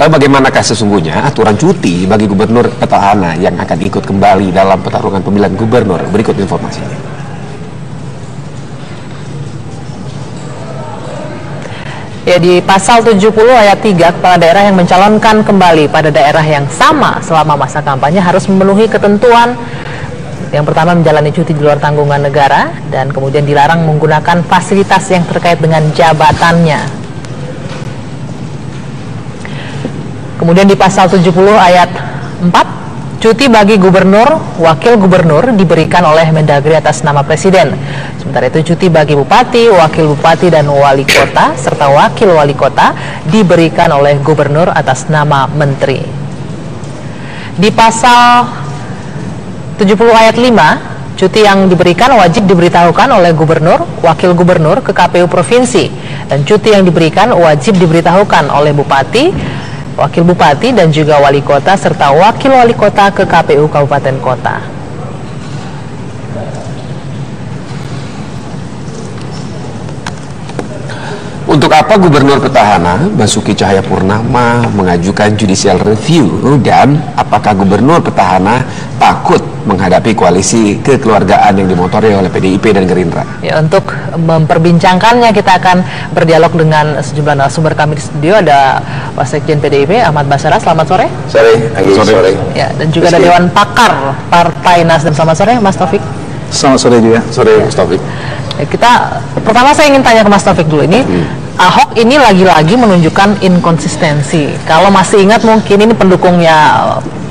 Lalu bagaimanakah sesungguhnya aturan cuti bagi gubernur petahana yang akan ikut kembali dalam pertarungan pemilihan gubernur? Berikut informasinya. Ya, di pasal 70 ayat 3, kepala daerah yang mencalonkan kembali pada daerah yang sama selama masa kampanye harus memenuhi ketentuan. Yang pertama, menjalani cuti di luar tanggungan negara, dan kemudian dilarang menggunakan fasilitas yang terkait dengan jabatannya. Kemudian di pasal 70 ayat 4, cuti bagi gubernur, wakil gubernur diberikan oleh Mendagri atas nama Presiden. Sementara itu cuti bagi bupati, wakil bupati dan wali kota serta wakil wali kota diberikan oleh gubernur atas nama menteri. Di pasal 70 ayat 5, cuti yang diberikan wajib diberitahukan oleh gubernur, wakil gubernur ke KPU provinsi, dan cuti yang diberikan wajib diberitahukan oleh bupati, wakil bupati dan juga wali kota serta wakil wali kota ke KPU kabupaten kota. Untuk apa Gubernur Petahana Basuki Cahayapurnama mengajukan judicial review, dan apakah Gubernur Petahana takut menghadapi koalisi kekeluargaan yang dimotori oleh PDIP dan Gerindra? Ya, untuk memperbincangkannya kita akan berdialog dengan sejumlah narasumber kami di studio. Ada Wasekjen PDIP Ahmad Basara, selamat sore. Sore. Ya, dan juga ada Dewan Pakar Partai Nasdem, selamat sore Mas Taufik. Selamat sore juga. Sore Mas Taufik. Ya, pertama saya ingin tanya ke Mas Taufik dulu, ini Ahok ini lagi-lagi menunjukkan inkonsistensi. Kalau masih ingat mungkin ini pendukungnya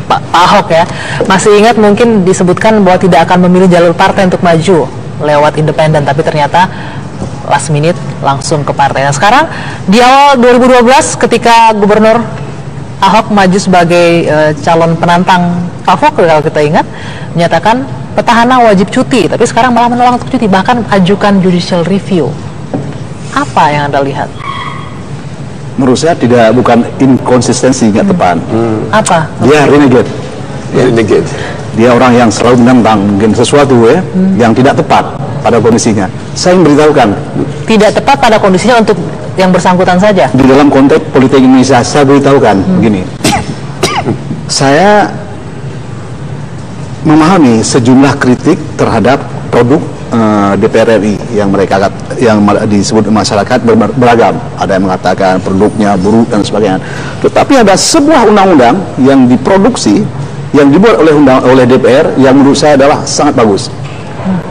Pak Ahok ya, masih ingat mungkin disebutkan bahwa tidak akan memilih jalur partai untuk maju lewat independen, tapi ternyata last minute langsung ke partai. Nah, sekarang di awal 2012 ketika Gubernur Ahok maju sebagai calon penantang Pak Ahok, kalau kita ingat, menyatakan petahana wajib cuti, tapi sekarang malah menolak untuk cuti, bahkan ajukan judicial review. Apa yang Anda lihat? Menurut saya bukan inkonsistensi, nggak tepat. Apa? Dia renegade. Dia orang yang selalu menentang mungkin sesuatu yang tidak tepat pada kondisinya. Saya memberitahukan. Tidak tepat pada kondisinya untuk yang bersangkutan saja? Di dalam konteks politik Indonesia, saya beritahukan begini. Saya memahami sejumlah kritik terhadap produk DPR RI yang disebut masyarakat beragam. Ada yang mengatakan produknya buruk dan sebagainya. Tetapi ada sebuah undang-undang yang diproduksi, yang dibuat oleh DPR, yang menurut saya adalah sangat bagus.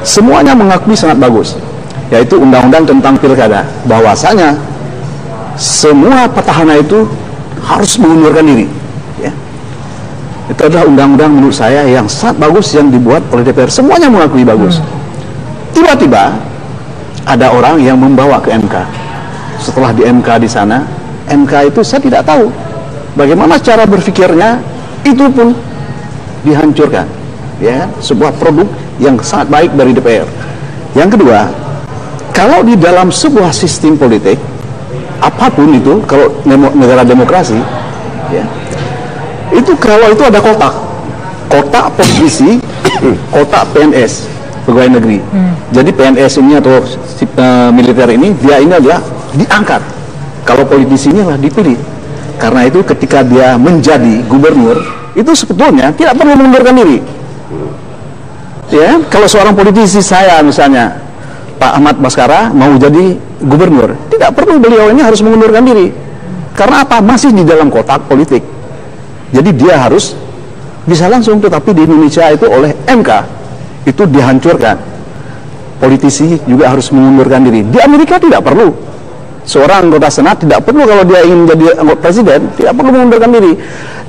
Semuanya mengakui sangat bagus, yaitu undang-undang tentang pilkada. Bahwasanya semua petahana itu harus mengundurkan diri. Ya. Itu adalah undang-undang menurut saya yang sangat bagus, yang dibuat oleh DPR. Semuanya mengakui bagus. Tiba-tiba ada orang yang membawa ke MK. Setelah di MK di sana, MK itu saya tidak tahu bagaimana cara berpikirnya, itu pun dihancurkan. Ya, sebuah produk yang sangat baik dari DPR. Yang kedua, kalau di dalam sebuah sistem politik apapun itu, kalau negara demokrasi, ya, itu kalau itu ada kotak politisi, kotak PNS, pegawai negeri. Jadi PNS ini atau militer ini, dia ini adalah diangkat. Kalau politisi ini adalah dipilih. Karena itu ketika dia menjadi gubernur, itu sebetulnya tidak perlu mengundurkan diri. Ya, kalau seorang politisi, saya misalnya Pak Ahmad Basara mau jadi gubernur, tidak perlu beliau ini harus mengundurkan diri. Karena apa? Masih di dalam kotak politik. Jadi dia harus bisa langsung, tetapi di Indonesia itu oleh MK itu dihancurkan. Politisi juga harus mengundurkan diri. Di Amerika tidak perlu. Seorang anggota Senat tidak perlu, kalau dia ingin jadi anggota presiden, tidak perlu mengundurkan diri.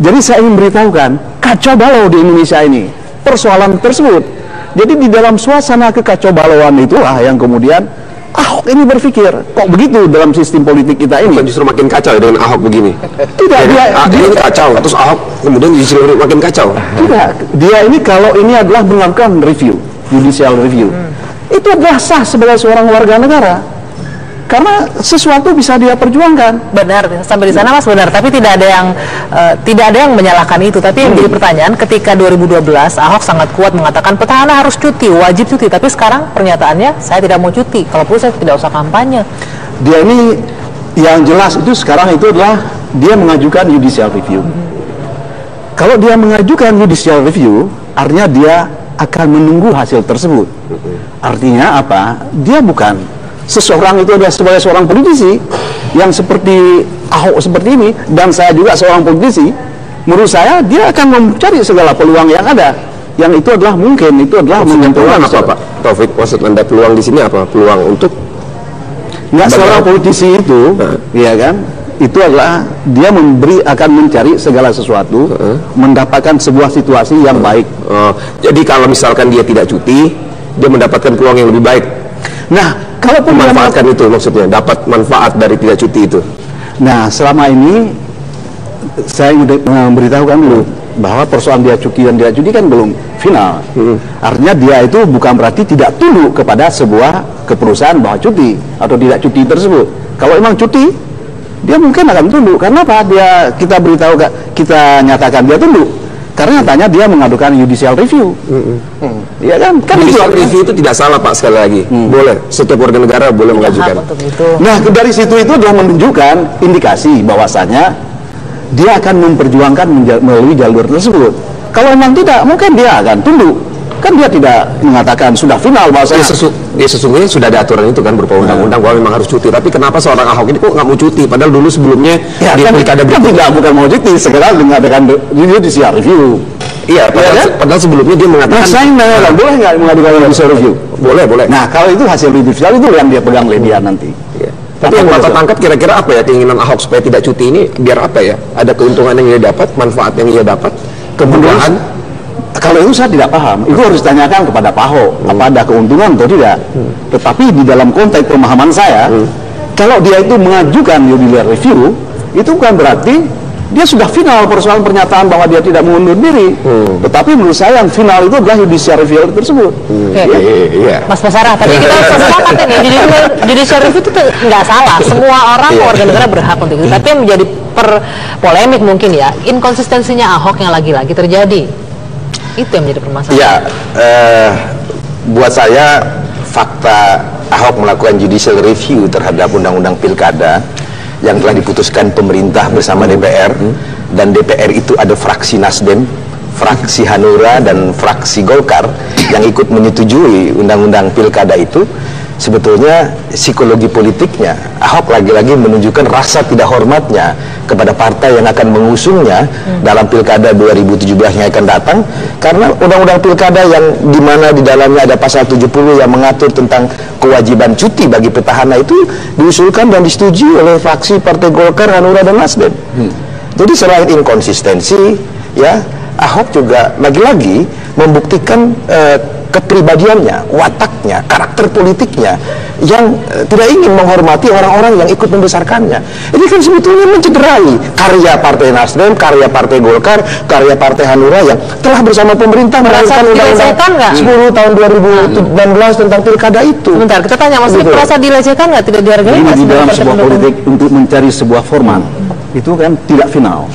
Jadi saya ingin beritahukan, kacau balau di Indonesia ini persoalan tersebut. Jadi di dalam suasana kekacau balauan itulah yang kemudian Ahok ini berpikir, kok begitu dalam sistem politik kita ini? Bukan justru makin kacau ya dengan Ahok begini? Tidak, dia ini kacau, terus Ahok kemudian justru makin kacau. Tidak, dia ini kalau ini adalah melakukan review, judicial review, itu adalah sah sebagai seorang warga negara. Karena sesuatu bisa dia perjuangkan. Benar, sampai di sana Mas, benar. Tapi tidak ada yang menyalahkan itu. Tapi yang jadi pertanyaan, ketika 2012 Ahok sangat kuat mengatakan petahana harus cuti, wajib cuti. Tapi sekarang pernyataannya, saya tidak mau cuti. Kalau perlu saya tidak usah kampanye. Dia ini yang jelas itu sekarang itu adalah dia mengajukan judicial review. Kalau dia mengajukan judicial review, artinya dia akan menunggu hasil tersebut. Artinya apa? Dia bukan seseorang itu adalah sebagai seorang politisi yang seperti Ahok seperti ini, dan saya juga seorang politisi. Menurut saya dia akan mencari segala peluang yang ada. Yang itu adalah mungkin itu adalah menentukan apa, Pak Taufik? Maksud Anda peluang di sini apa? Peluang untuk nggak seorang politisi itu, ya kan? Itu adalah dia akan mencari segala sesuatu, mendapatkan sebuah situasi yang baik. Jadi kalau misalkan dia tidak cuti, dia mendapatkan peluang yang lebih baik. Nah, kalau memanfaatkan itu maksudnya, dapat manfaat dari tidak cuti itu. Nah, selama ini saya memberitahukan dulu bahwa persoalan dia cuti dan tidak cuti kan belum final. Artinya dia itu bukan berarti tidak tunduk kepada sebuah keputusan bahwa cuti atau tidak cuti tersebut. Kalau memang cuti, dia mungkin akan tunduk. Karena apa? Kita beritahu, kita nyatakan dia tunduk. Karena nyatanya dia mengadukan judicial review. Iya kan? Judicial review itu tidak salah, Pak, sekali lagi. Boleh, setiap warga negara boleh mengajukan. Nah, dari situ itu adalah menunjukkan indikasi bahwasanya dia akan memperjuangkan melalui jalur tersebut. Kalau memang tidak, mungkin dia akan tunduk. Kan dia tidak mengatakan sudah final bahwasanya. Sesungguhnya sudah ada aturan itu kan berupa undang-undang bahwa memang harus cuti. Tapi kenapa seorang Ahok ini kok nggak mau cuti? Padahal dulu sebelumnya ya, di pilkada tidak bukan mau cuti, sekedar mengadakan judicial review. Iya, padahal sebelumnya dia mengatakan. Nah, saya menanyakan, boleh nggak mengadukan judicial review? Boleh. Nah, kalau itu hasil judicial itu yang dia pegang oleh dia nanti. Iya. Tapi yang Bapak tangkap kira-kira apa ya keinginan Ahok supaya tidak cuti ini? Biar apa ya? Ada keuntungan yang ia dapat, manfaat yang ia dapat, kemudahan. Kalau itu saya tidak paham, itu harus ditanyakan kepada Pak Ahok, apa ada keuntungan atau tidak. Tetapi di dalam konteks pemahaman saya, kalau dia itu mengajukan judicial review, itu bukan berarti dia sudah final persoalan pernyataan bahwa dia tidak mengundur diri. Tetapi menurut saya yang final itu adalah judicial review tersebut. Mas Basarah, tapi kita sepakat ini, judicial review itu nggak salah. Semua orang warga negara berhak untuk itu. Tapi yang menjadi polemik mungkin ya, inkonsistensinya Ahok yang lagi-lagi terjadi. Itu yang menjadi permasalahan. Ya, buat saya fakta Ahok melakukan judicial review terhadap undang-undang pilkada yang telah diputuskan pemerintah bersama DPR, dan DPR itu ada fraksi Nasdem, fraksi Hanura, dan fraksi Golkar yang ikut menyetujui undang-undang pilkada itu. Sebetulnya psikologi politiknya Ahok lagi-lagi menunjukkan rasa tidak hormatnya kepada partai yang akan mengusungnya dalam pilkada 2017 yang akan datang, karena undang-undang pilkada yang dimana di dalamnya ada pasal 70 yang mengatur tentang kewajiban cuti bagi petahana itu diusulkan dan disetujui oleh fraksi Partai Golkar, Hanura, dan Nasdem. Jadi selain inkonsistensi, ya Ahok juga lagi-lagi membuktikan kepribadiannya, wataknya, karakter politiknya yang tidak ingin menghormati orang-orang yang ikut membesarkannya. Ini kan sebetulnya mencederai karya Partai Nasdem, karya Partai Golkar, karya Partai Hanura yang telah bersama pemerintah melahirkan undang-undang 10 tahun 2019 tentang pilkada itu. Sebentar, kita tanya Mas, merasa dilecehkan nggak, tidak dihargai? Di dalam sebuah politik untuk mencari sebuah format itu kan tidak final.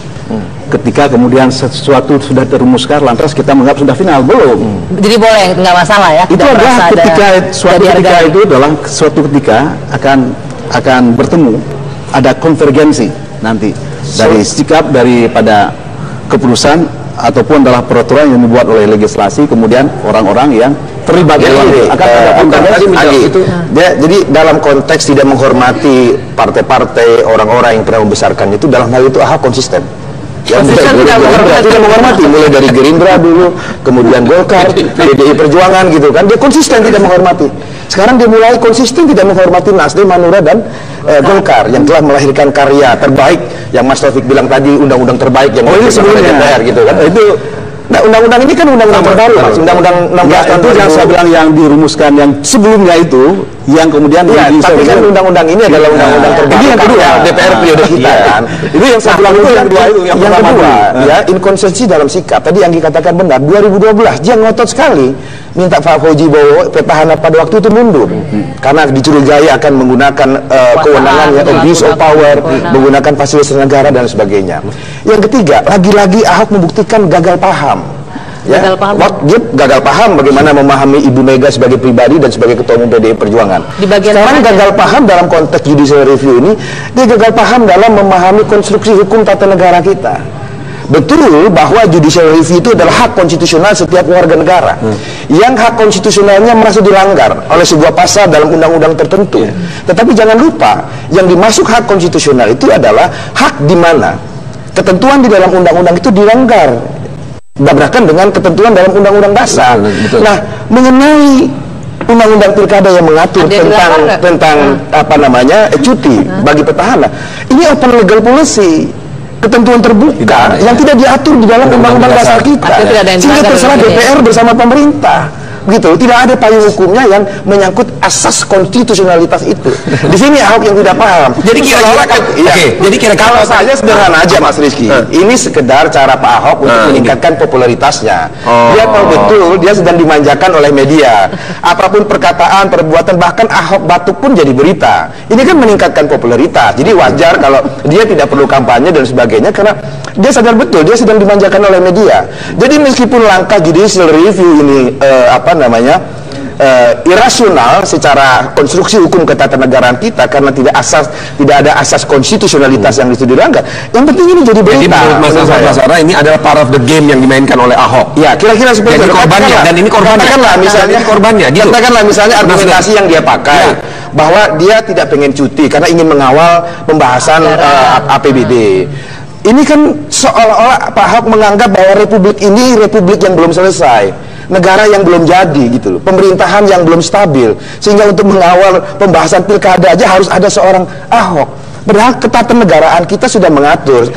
Ketika kemudian sesuatu sudah terumuskan, lantas kita menganggap sudah final, belum. Jadi boleh, nggak masalah ya? Itu adalah ketika suatu ketika itu adalah suatu ketika akan bertemu, ada konvergensi nanti dari sikap daripada keputusan ataupun adalah peraturan yang dibuat oleh legislasi, kemudian orang-orang yang terlibat akan ada konvergensi itu. Jadi dalam konteks tidak menghormati partai-partai, orang-orang yang pernah membesarkan itu, dalam hal itu Ahok konsisten. Yang tidak menghormati, mulai dari Gerindra dulu, kemudian Golkar, PDI Perjuangan gitu kan, dia konsisten tidak menghormati. Sekarang dia mulai konsisten tidak menghormati Nasdem, Hanura, dan Golkar yang telah melahirkan karya terbaik yang Mas Taufik bilang tadi, undang-undang terbaik yang sebelumnya DPR gitu kan. Itu nah, undang-undang ini kan undang-undang terbaru, Mas. Undang-undang 16 itu yang saya bilang yang dirumuskan yang sebelumnya itu, yang kemudian tapi kan undang-undang ini adalah undang-undang terbaru. Ini yang kedua, DPR periode kita kan. Itu yang saya bilang itu yang kedua itu, yang kedua, ya inkonsistensi dalam sikap. Tadi yang dikatakan benar, 2012 dia ngotot sekali minta Pak Fauzi Bowo petahana pada waktu itu mundur karena dicurigai akan menggunakan kewenangannya, abuse of power, menggunakan fasilitas negara dan sebagainya. Yang ketiga, lagi-lagi Ahok membuktikan gagal paham. Ya, gagal paham. Dia gagal paham bagaimana memahami Ibu Mega sebagai pribadi dan sebagai ketua umum PDI Perjuangan. Sekarang gagal paham dalam konteks judicial review ini, dia gagal paham dalam memahami konstruksi hukum tata negara kita. Betul bahwa judicial review itu adalah hak konstitusional setiap warga negara yang hak konstitusionalnya merasa dilanggar oleh sebuah pasal dalam undang-undang tertentu. Tetapi jangan lupa, yang dimasuk hak konstitusional itu adalah hak di mana ketentuan di dalam undang-undang itu dilanggar, bertabrakan dengan ketentuan dalam undang-undang dasar. Nah, mengenai undang-undang pilkada yang mengatur tentang apa namanya cuti bagi petahana, ini open legal policy, ketentuan terbuka yang tidak diatur di dalam undang-undang dasar kita, sehingga terserah DPR bersama pemerintah. Begitu, tidak ada payung hukumnya yang menyangkut asas konstitusionalitas itu. Di sini Ahok yang tidak paham. Jadi kira-kira kalau saja sederhana aja Mas Rizky, ini sekedar cara Pak Ahok untuk meningkatkan popularitasnya. Dia tahu betul dia sedang dimanjakan oleh media. Apapun perkataan, perbuatan, bahkan Ahok batuk pun jadi berita. Ini kan meningkatkan popularitas. Jadi wajar kalau dia tidak perlu kampanye dan sebagainya, karena dia sadar betul dia sedang dimanjakan oleh media. Jadi meskipun langkah judicial review ini irasional secara konstruksi hukum ketatanegaraan kita, karena tidak ada asas konstitusionalitas yang itu dilanggar. Yang penting ini jadi berita. Jadi menurut Mas Ara ini adalah part of the game yang dimainkan oleh Ahok. Ya, kira-kira seperti itu. Korbannya, dan ini korbannya. Katakanlah misalnya argumentasi yang dia pakai bahwa dia tidak pengen cuti karena ingin mengawal pembahasan APBD. Ini kan seolah-olah Pak Ahok menganggap bahwa republik ini republik yang belum selesai, negara yang belum jadi gitu loh, pemerintahan yang belum stabil, sehingga untuk mengawal pembahasan pilkada aja harus ada seorang Ahok. Padahal ketatanegaraan kita sudah mengatur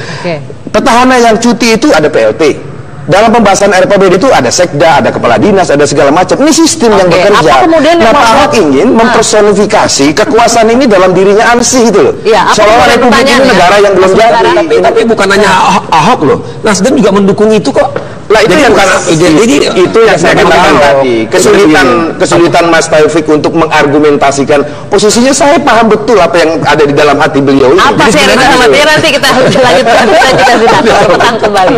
petahana yang cuti itu ada PLT. Dalam pembahasan RPBD itu ada sekda, ada kepala dinas, ada segala macam. Ini sistem yang bekerja. Nah, Pak Ahok ingin mempersonifikasi kekuasaan ini dalam dirinya ansih gitu loh. Seolah republik ini negara yang belum jadi. Tapi bukan hanya Ahok loh, Nasdem juga mendukung itu kok. Lah itu yang itu yang saya katakan tadi, kesulitan Mas Taufik untuk mengargumentasikan posisinya. Saya paham betul apa yang ada di dalam hati beliau ini. Apa sih nanti kita lanjutkan, kita sudah petang kembali.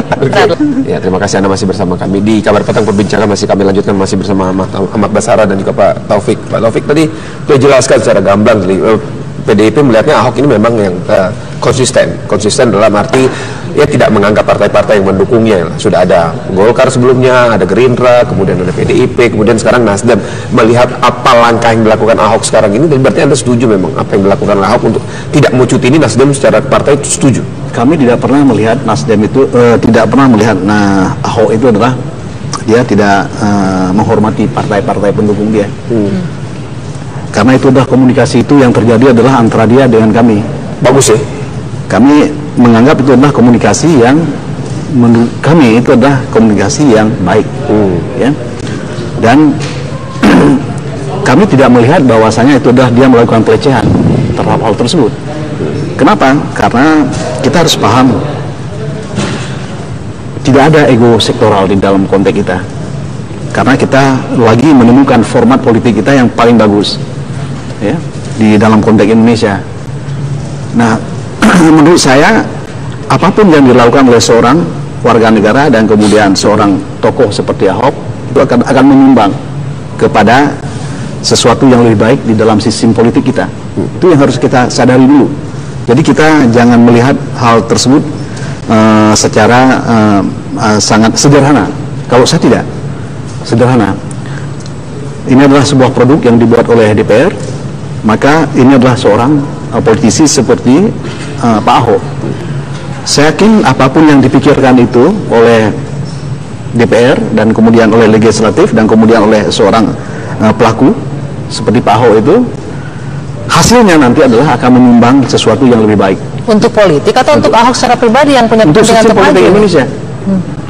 Ya, terima kasih Anda masih bersama kami di Kabar Petang. Perbincangan masih kami lanjutkan, masih bersama Ahmad Basara dan juga Pak Taufik. Pak Taufik tadi sudah jelaskan secara gamblang, jadi PDIP melihatnya Ahok ini memang yang konsisten dalam arti ya tidak menganggap partai-partai yang mendukungnya. Sudah ada Golkar sebelumnya, ada Gerindra, kemudian ada PDIP, kemudian sekarang Nasdem. Melihat apa langkah yang dilakukan Ahok sekarang ini, dan berarti Anda setuju memang apa yang dilakukan Ahok untuk tidak mau cuti ini, Nasdem secara partai setuju? Kami tidak pernah melihat Nasdem itu tidak pernah melihat Ahok itu adalah dia tidak menghormati partai-partai pendukung dia. Karena itu adalah komunikasi itu yang terjadi adalah antara dia dengan kami. Bagus ya. Kami menganggap itu adalah komunikasi yang menurut kami itu adalah komunikasi yang baik, ya. Dan kami tidak melihat bahwasanya itu adalah dia melakukan pelecehan terhadap hal tersebut. Kenapa? Karena kita harus paham tidak ada ego sektoral di dalam konteks kita. Karena kita lagi menemukan format politik kita yang paling bagus, ya, di dalam konteks Indonesia. Nah, menurut saya apapun yang dilakukan oleh seorang warga negara dan kemudian seorang tokoh seperti Ahok itu akan menyumbang kepada sesuatu yang lebih baik di dalam sistem politik kita. Itu yang harus kita sadari dulu. Jadi kita jangan melihat hal tersebut secara sangat sederhana. Kalau saya tidak sederhana. Ini adalah sebuah produk yang dibuat oleh DPR, maka ini adalah seorang politisi seperti Pak Ahok. Saya yakin apapun yang dipikirkan itu oleh DPR dan kemudian oleh legislatif dan kemudian oleh seorang pelaku seperti Pak Ahok itu, hasilnya nanti adalah akan menyumbang sesuatu yang lebih baik. Untuk politik atau untuk Ahok secara pribadi yang punya kepentingan untuk politik Indonesia?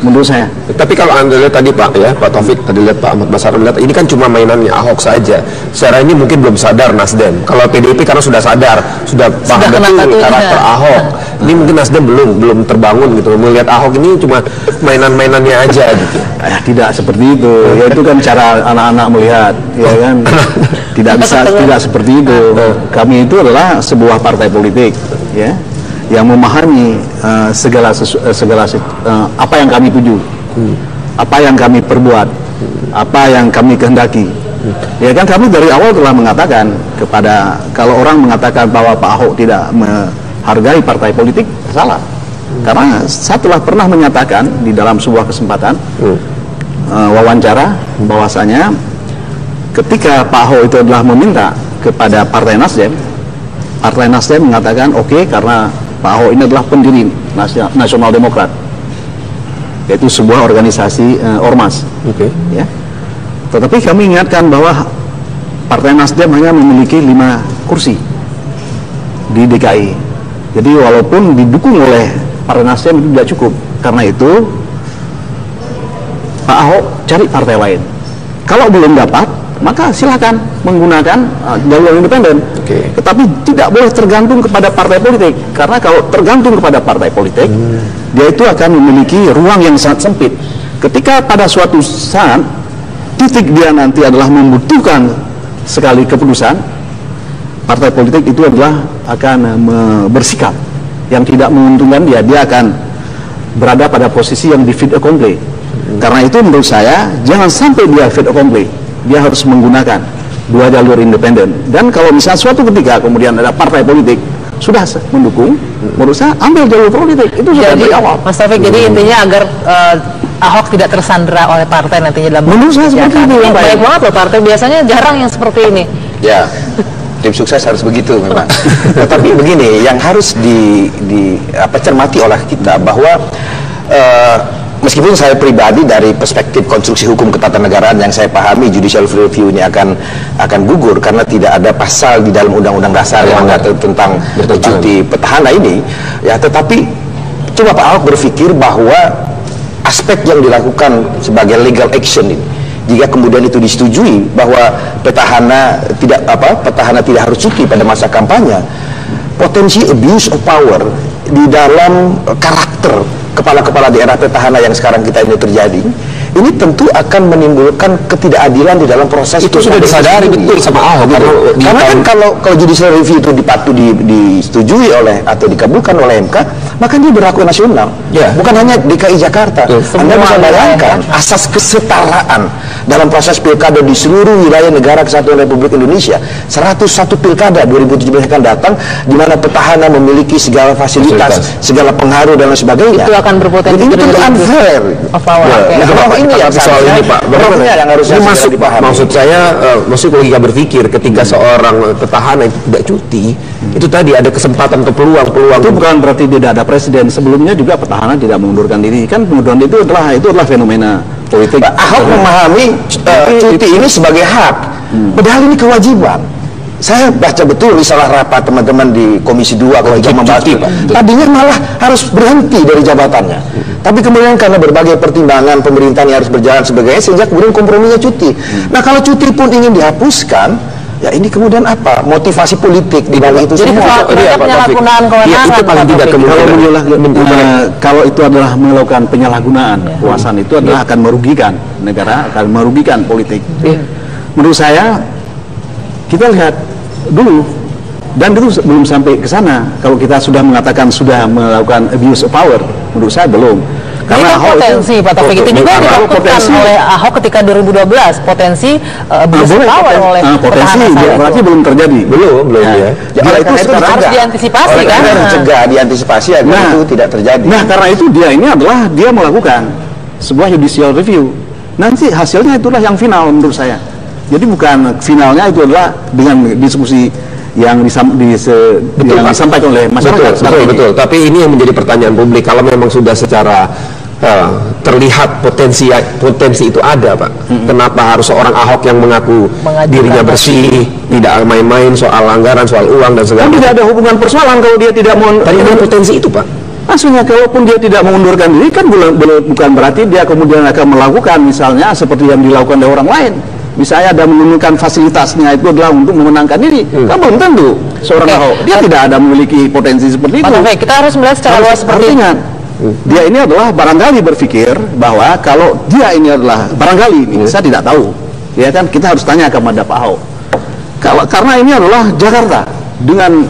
Menurut saya. Tapi kalau Anda lihat tadi Pak Taufik tadi lihat Pak Ahmad Basara lihat ini kan cuma mainannya Ahok saja. Secara ini mungkin belum sadar Nasdem. Kalau PDIP karena sudah sadar, sudah paham betul karakter Ahok. Ini mungkin Nasdem belum terbangun gitu. Melihat Ahok ini cuma mainan-mainannya aja gitu. Tidak seperti itu. Ya itu kan cara anak-anak melihat, ya kan. Tidak seperti itu. Kami itu adalah sebuah partai politik, ya, yang memahami segala apa yang kami tuju. apa yang kami perbuat, apa yang kami kehendaki. Ya kan kami dari awal telah mengatakan kepada, kalau orang mengatakan bahwa Pak Ahok tidak menghargai partai politik, salah. Karena saya telah pernah menyatakan di dalam sebuah kesempatan wawancara bahwasanya ketika Pak Ahok itu adalah meminta kepada Partai Nasdem mengatakan oke, karena Pak Ahok ini adalah pendiri Nasional Demokrat, yaitu sebuah organisasi ormas. Ya. Tetapi kami ingatkan bahwa Partai Nasdem hanya memiliki 5 kursi di DKI. Jadi walaupun didukung oleh Partai Nasdem itu tidak cukup. Karena itu Pak Ahok cari partai lain. Kalau belum dapat, maka silakan menggunakan jalur independen. Tetapi tidak boleh tergantung kepada partai politik. Karena kalau tergantung kepada partai politik, dia itu akan memiliki ruang yang sangat sempit. Ketika pada suatu saat titik dia nanti adalah membutuhkan sekali keputusan, partai politik itu adalah akan bersikap yang tidak menguntungkan dia akan berada pada posisi yang di fait accompli. Karena itu menurut saya jangan sampai dia fait accompli, dia harus menggunakan 2 jalur independen. Dan kalau misalnya suatu ketika kemudian ada partai politik sudah mendukung, menurut saya ambil jalur politik itu sudah dari awal. Mas Taufik, jadi intinya agar Ahok tidak tersandera oleh partai nantinya dalam. Menurut saya seperti itu. Baik banget loh, partai biasanya jarang yang seperti ini. Ya, tim sukses harus begitu memang. Tetapi begini, yang harus cermati oleh kita bahwa meskipun saya pribadi dari perspektif konstruksi hukum ketatanegaraan yang saya pahami, judicial review ini akan gugur karena tidak ada pasal di dalam undang-undang dasar yang mengatur tentang cuti petahana ini. Ya, tetapi coba Pak Ahok berpikir bahwa aspek yang dilakukan sebagai legal action ini, jika kemudian itu disetujui bahwa petahana tidak harus cuti pada masa kampanye, potensi abuse of power di dalam karakter kepala-kepala daerah petahana yang sekarang kita ini terjadi, ini tentu akan menimbulkan ketidakadilan di dalam proses itu sudah disadari betul sama Ahok. Karena kan kalau judicial review itu disetujui oleh atau dikabulkan oleh MK, maka dia berlaku nasional, bukan hanya DKI Jakarta. Anda bisa bayangkan asas kesetaraan dalam proses pilkada di seluruh wilayah negara kesatuan Republik Indonesia. 101 pilkada 2017 akan datang, di mana petahana memiliki segala fasilitas, segala pengaruh dan lain sebagainya. Itu akan berpotensi ini tentu unfair. Ini yang soal ini Pak, yang harus dipahami. Maksud saya, maksud logika berpikir ketika seorang petahana tidak cuti, itu tadi ada kesempatan atau peluang. Itu bukan berarti tidak ada presiden. Sebelumnya juga petahana tidak mengundurkan diri. Kan pengunduran itu adalah fenomena politik. Ahok memahami cuti ini sebagai hak, padahal ini kewajiban. Saya baca betul risalah rapat teman-teman di Komisi 2 ketika membahas itu. Tadinya malah harus berhenti dari jabatannya. Tapi kemudian karena berbagai pertimbangan pemerintahan yang harus berjalan sebagainya, sehingga kemudian komprominya cuti. Nah, kalau cuti pun ingin dihapuskan, ya ini kemudian apa? Motivasi politik di bawah itu semua. Jadi penyalahgunaan kewenangan. Itu paling tidak kalau itu adalah melakukan penyalahgunaan kekuasaan, itu adalah akan merugikan negara, akan merugikan politik. Menurut saya, kita lihat dulu, dan itu belum sampai ke sana. Kalau kita sudah mengatakan sudah melakukan abuse of power, menurut saya belum. Karena Ahok potensi Pak Taufik itu juga dilakukan oleh Ahok ketika 2012, potensi abuse of power oleh potensi berarti belum terjadi. Belum ya. Dia itu harus diantisipasi kan? Harus cegah, diantisipasi agar itu tidak terjadi. Nah, karena itu dia melakukan sebuah judicial review. Nanti hasilnya itulah yang final menurut saya. Jadi bukan finalnya itu adalah dengan diskusi yang disampaikan oleh masyarakat. Betul. Tapi ini yang menjadi pertanyaan publik. Kalau memang sudah secara terlihat potensi itu ada, Pak. Kenapa harus seorang Ahok yang mengaku dirinya bersih, tidak main-main soal anggaran, soal uang dan segala macam? Tidak ada hubungan persoalan kalau dia tidak mau. Tapi ada potensi itu, Pak. Maksudnya kalaupun dia tidak mengundurkan diri kan bukan berarti dia kemudian akan melakukan misalnya seperti yang dilakukan oleh orang lain. Misalnya ada menggunakan fasilitasnya itu adalah untuk memenangkan diri, kan belum tentu seorang Ahok dia tidak ada memiliki potensi seperti itu. Kita harus melihat secara luas seperti ini. Dia ini adalah barangkali berpikir bahwa kalau dia ini adalah barangkali ini, saya tidak tahu, ya kan kita harus tanya kepada Pak Ahok. Karena ini adalah Jakarta dengan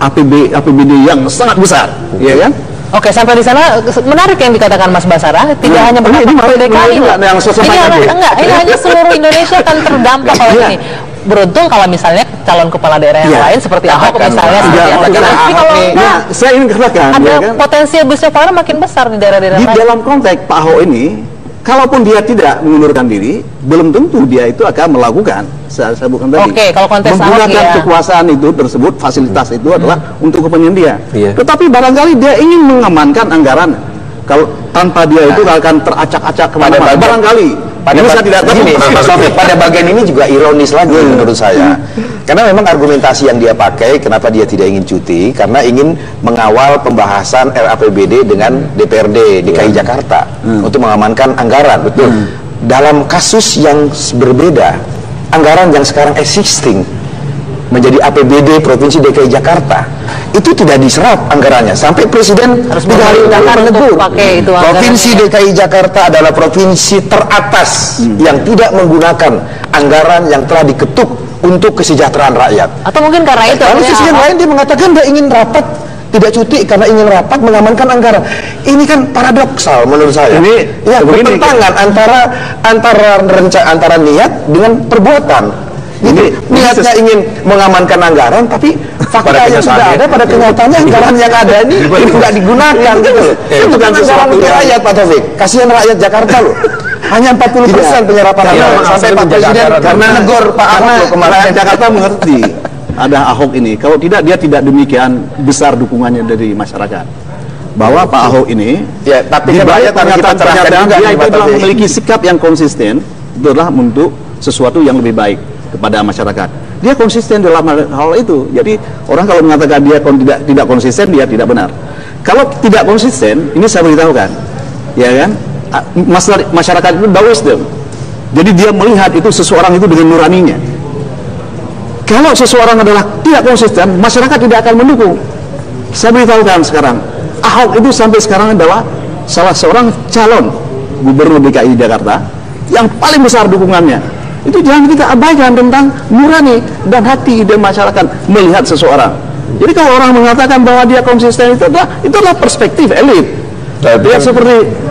APBD yang sangat besar, ya kan? Oke, sampai di sana menarik yang dikatakan Mas Basara. Tidak hanya berdampak DKI, ini hanya seluruh Indonesia kan terdampak kalau ini. Beruntung kalau misalnya calon kepala daerah yang lain seperti Ahok misalnya seperti apa. Tapi kalau enggak, saya ingin katakan ada potensi besar makin besar di daerah-daerah lain. Di dalam konteks Pak Ahok ini, kalaupun dia tidak mengundurkan diri, belum tentu dia itu akan melakukan. Saya bukan tadi. Oke, kalau konteks menggunakan Ahok, kekuasaan itu tersebut, fasilitas itu adalah untuk kepentingan dia. Tetapi barangkali dia ingin mengamankan anggaran. Kalau tanpa dia itu akan teracak-acak kemana-mana. Barangkali. Pada bagian ini juga ironis lagi menurut saya, karena memang argumentasi yang dia pakai kenapa dia tidak ingin cuti karena ingin mengawal pembahasan RAPBD dengan DPRD DKI Jakarta untuk mengamankan anggaran. Dalam kasus yang berbeda, anggaran yang sekarang existing menjadi APBD Provinsi DKI Jakarta itu tidak diserap anggarannya sampai Presiden harus menegur Provinsi DKI Jakarta adalah provinsi teratas yang tidak menggunakan anggaran yang telah diketuk untuk kesejahteraan rakyat. Atau mungkin karena itu lalu sisi yang lain dia mengatakan dia ingin rapat, tidak cuti karena ingin rapat mengamankan anggaran. Ini kan paradoksal menurut saya. Ini ya bertentangan antara niat dengan perbuatan. Jadi niatnya ingin mengamankan anggaran, tapi fakta yang sudah ada pada kenyataannya anggaran yang ada ini nggak digunakan gitu. Itu bukan anggaran untuk rakyat, Pak Taufik. Kasihan rakyat Jakarta loh. Hanya 40% penyerapan anggaran sampai Pak Presiden karena negor Pak Ahok kemarin. Rakyat Jakarta mengerti ada Ahok ini. Kalau tidak, dia tidak demikian besar dukungannya dari masyarakat. Bahwa Pak Ahok ini, ya, tapi di balik pernyataan dia itu adalah memiliki sikap yang konsisten, itu adalah untuk sesuatu yang lebih baik kepada masyarakat. Dia konsisten dalam hal itu. Jadi orang kalau mengatakan dia tidak konsisten, dia tidak benar. Kalau tidak konsisten, ini saya beritahukan, ya kan? Masyarakat itu wisdom. Jadi dia melihat itu seseorang itu dengan nuraninya. Kalau seseorang adalah tidak konsisten, masyarakat tidak akan mendukung. Saya beritahukan sekarang, Ahok itu sampai sekarang adalah salah seorang calon gubernur DKI Jakarta yang paling besar dukungannya. Itu jangan kita abaikan tentang nurani dan hati dan masyarakat melihat seseorang. Jadi kalau orang mengatakan bahwa dia konsisten itu adalah perspektif elit. Dia seperti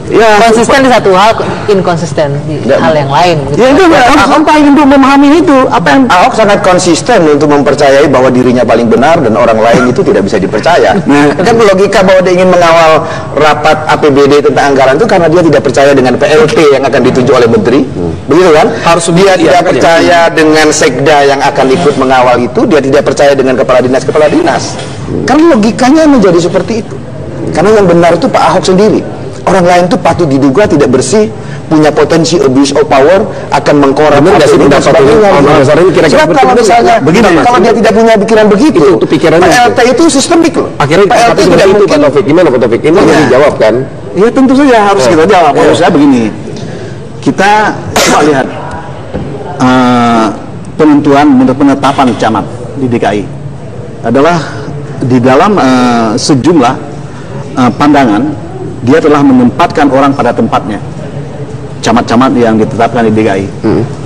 ya konsisten di satu hal, inkonsisten di hal yang lain. Gitu. Ya itu harus sampai untuk memahami itu. Ahok sangat konsisten untuk mempercayai bahwa dirinya paling benar dan orang lain itu tidak bisa dipercaya. Kan logika bahwa dia ingin mengawal rapat APBD tentang anggaran itu karena dia tidak percaya dengan PLT yang akan ditunjuk oleh menteri. Begitu kan? Harus dia tidak percaya dengan sekda yang akan ikut mengawal itu, dia tidak percaya dengan kepala dinas. Karena logikanya menjadi seperti itu. Karena yang benar itu Pak Ahok sendiri. Orang lain itu patut diduga tidak bersih, punya potensi abuse of power, akan mengkorap dan sebagainya. Sebab kalau misalnya kalau dia tidak punya pikiran begitu, PLT itu sistemik loh. Akhirnya PLT tidak mungkin. Pak Taufik, gimana Pak Taufik? Ini harus dijawab kan? Ya tentu saja harus kita jawab. Maksud saya begini, kita coba lihat penetapan camat di DKI adalah di dalam sejumlah pandangan. Dia telah menempatkan orang pada tempatnya, camat-camat yang ditetapkan di DKI.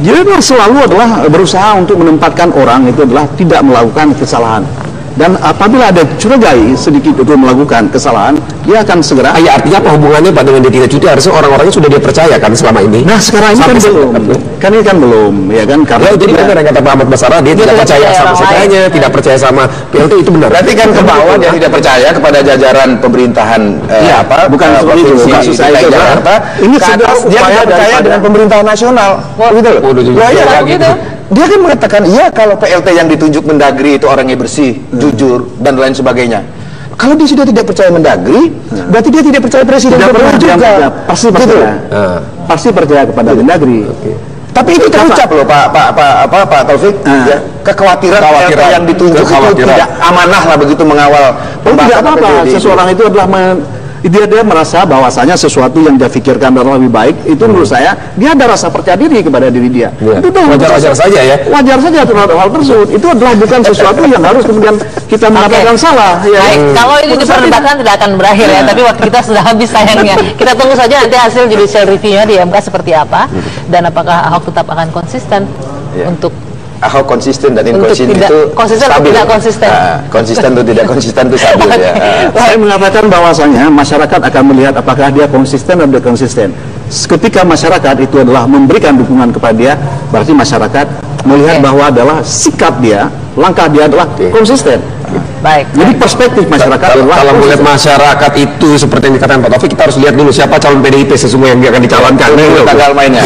Jadi dia selalu adalah berusaha untuk menempatkan orang itu adalah tidak melakukan kesalahan. Dan apabila ada curigai sedikit itu melakukan kesalahan, dia akan segera. Ya, artinya apa hubungannya Pak dengan dia tidak cuti? Harusnya orang-orangnya sudah dia percaya kan selama ini. Nah sekarang ini kan belum. Ini kan belum, ya kan? Karena jadi benar yang kata Pak Ahmad Basara, dia tidak percaya sama sekdanya, tidak percaya sama PLT, itu benar. Berarti kan ke bawah dia tidak percaya kepada jajaran pemerintahan bukan seperti itu. Kasus saya Jakarta. Ini sudah dia tidak percaya dengan pemerintahan nasional. Gitu loh. Dia kan mengatakan, iya kalau PLT yang ditunjuk Mendagri itu orangnya bersih, jujur, dan lain sebagainya. Kalau dia sudah tidak percaya Mendagri, berarti dia tidak percaya Presiden juga. Pasti percaya kepada Mendagri. Tapi itu terucap loh Pak Taufik. Kekhawatiran PLT yang ditunjuk itu tidak amanah lah begitu mengawal pembahasan. Tidak apa-apa, seseorang itu adalah dia merasa bahwasanya sesuatu yang dia pikirkan adalah lebih baik, itu menurut saya dia ada rasa percaya diri kepada diri dia. Itu wajar saja ya. Wajar saja terhadap hal tersebut. Itu adalah bukan sesuatu yang harus kemudian kita mengatakan salah. Ya. Kalau ini diperdebatkan tidak akan berakhir ya, tapi waktu kita sudah habis sayangnya. Kita tunggu saja nanti hasil judicial review-nya di MK seperti apa dan apakah Ahok tetap akan konsisten untuk Ahok konsisten dan Untuk inkonsisten tidak- itu konsisten atau stabil. tidak konsisten? Konsisten atau tidak konsisten itu stabil ya. Saya mengatakan bahwasanya masyarakat akan melihat apakah dia konsisten atau tidak konsisten. Ketika masyarakat itu adalah memberikan dukungan kepada dia, berarti masyarakat melihat Oke. bahwa adalah sikap dia, langkah dia adalah konsisten. Baik. Jadi perspektif masyarakat adalah Kalau melihat konsisten. masyarakat itu seperti yang dikatakan Pak Taufik, kita harus lihat dulu siapa calon PDIP sesungguhnya yang akan dicalonkan. Tanggal mainnya.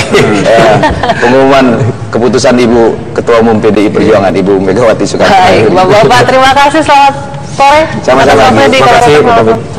Pengumuman keputusan Ibu Ketua Umum PDI Perjuangan Ibu Megawati Soekarno Baik, Putri. Bapak-bapak terima kasih, selamat sore. Sama-sama. Atas waktunya di Terima kasih, Kabupaten Pak Lombok. Taufik.